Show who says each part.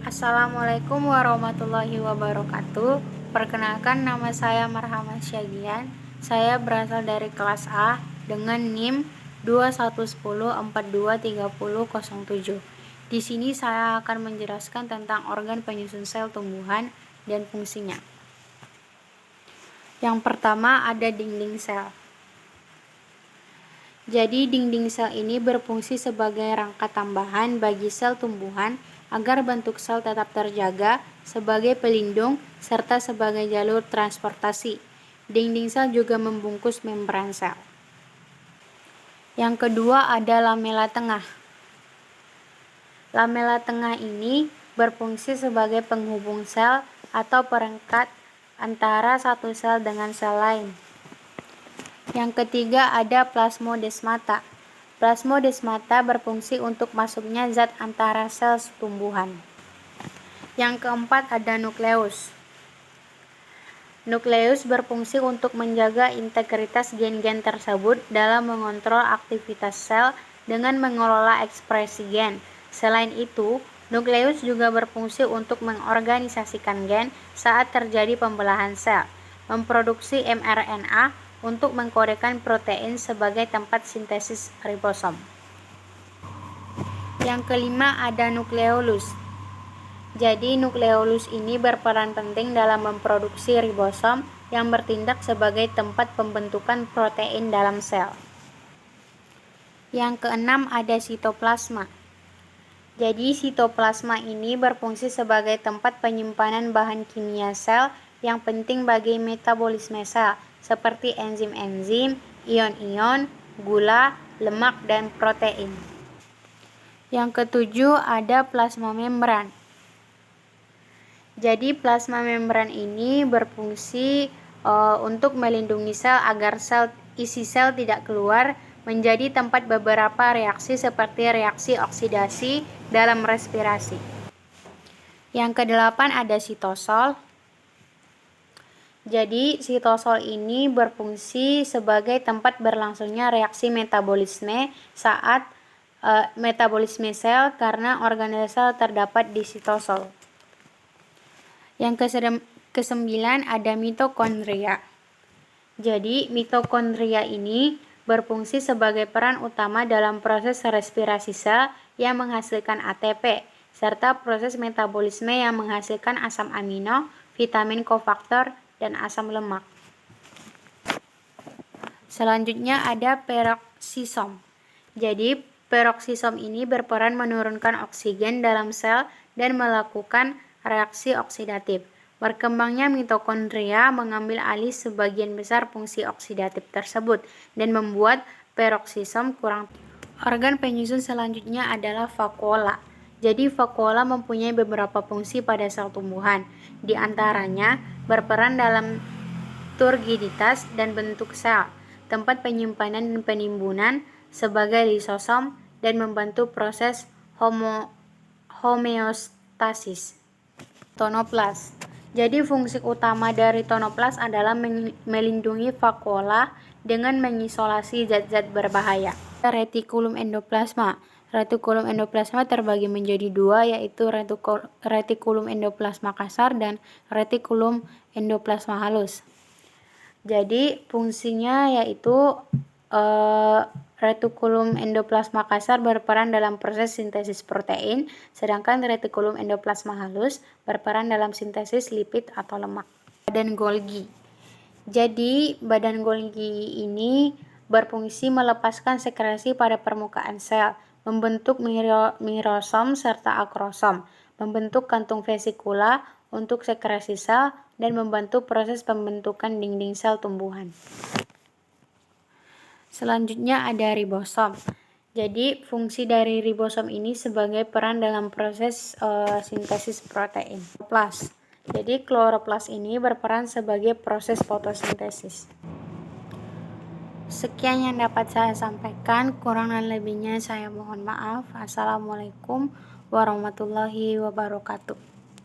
Speaker 1: Assalamualaikum warahmatullahi wabarakatuh. Perkenalkan, nama saya Marhamah Syagian. Saya berasal dari kelas A dengan NIM 2110423007. Di sini saya akan menjelaskan tentang organ penyusun sel tumbuhan dan fungsinya. Yang pertama ada dinding sel. Jadi dinding sel ini berfungsi sebagai rangka tambahan bagi sel tumbuhan agar bentuk sel tetap terjaga sebagai pelindung serta sebagai jalur transportasi. Dinding sel juga membungkus membran sel. Yang kedua ada lamela tengah. Lamela tengah ini berfungsi sebagai penghubung sel atau perekat antara satu sel dengan sel lain. Yang ketiga ada plasmodesmata. Plasmodesmata berfungsi untuk masuknya zat antara sel tumbuhan. Yang keempat ada nukleus. Nukleus berfungsi untuk menjaga integritas gen-gen tersebut dalam mengontrol aktivitas sel dengan mengelola ekspresi gen. Selain itu, nukleus juga berfungsi untuk mengorganisasikan gen saat terjadi pembelahan sel, memproduksi mRNA untuk mengkodekan protein sebagai tempat sintesis ribosom. Yang kelima ada nukleolus. Jadi nukleolus ini berperan penting dalam memproduksi ribosom yang bertindak sebagai tempat pembentukan protein dalam sel. Yang keenam ada sitoplasma. Jadi sitoplasma ini berfungsi sebagai tempat penyimpanan bahan kimia sel yang penting bagi metabolisme sel, seperti enzim-enzim, ion-ion, gula, lemak, dan protein. Yang ketujuh ada plasma membran. Jadi plasma membran ini berfungsi untuk melindungi sel agar isi sel tidak keluar, menjadi tempat beberapa reaksi seperti reaksi oksidasi dalam respirasi. Yang kedelapan ada sitosol. Jadi sitosol ini berfungsi sebagai tempat berlangsungnya reaksi metabolisme saat metabolisme sel karena organel sel terdapat di sitosol. Yang kesembilan ada mitokondria. Jadi mitokondria ini berfungsi sebagai peran utama dalam proses respirasi sel yang menghasilkan ATP serta proses metabolisme yang menghasilkan asam amino, vitamin kofaktor, dan asam lemak. Selanjutnya ada peroksisom. Jadi peroksisom ini berperan menurunkan oksigen dalam sel dan melakukan reaksi oksidatif. Berkembangnya mitokondria mengambil alih sebagian besar fungsi oksidatif tersebut dan membuat peroksisom kurang. Organ penyusun selanjutnya adalah vakuola. Jadi vakuola mempunyai beberapa fungsi pada sel tumbuhan. Di antaranya berperan dalam turgiditas dan bentuk sel, tempat penyimpanan dan penimbunan sebagai lisosom, dan membantu proses homeostasis. Tonoplas. Jadi fungsi utama dari tonoplas adalah melindungi vakuola dengan mengisolasi zat-zat berbahaya. Retikulum endoplasma. Retikulum endoplasma terbagi menjadi dua, yaitu retikulum endoplasma kasar dan retikulum endoplasma halus. Jadi fungsinya yaitu retikulum endoplasma kasar berperan dalam proses sintesis protein, sedangkan retikulum endoplasma halus berperan dalam sintesis lipid atau lemak. Badan Golgi. Jadi badan Golgi ini berfungsi melepaskan sekresi pada permukaan sel, membentuk mirosom serta akrosom, membentuk kantung vesikula untuk sekresi sel, dan membantu proses pembentukan dinding sel tumbuhan. Selanjutnya ada ribosom. Jadi fungsi dari ribosom ini sebagai peran dalam proses sintesis protein. Kloroplas. Jadi kloroplas ini berperan sebagai proses fotosintesis. Sekian yang dapat saya sampaikan, kurang dan lebihnya saya mohon maaf. Assalamualaikum warahmatullahi wabarakatuh.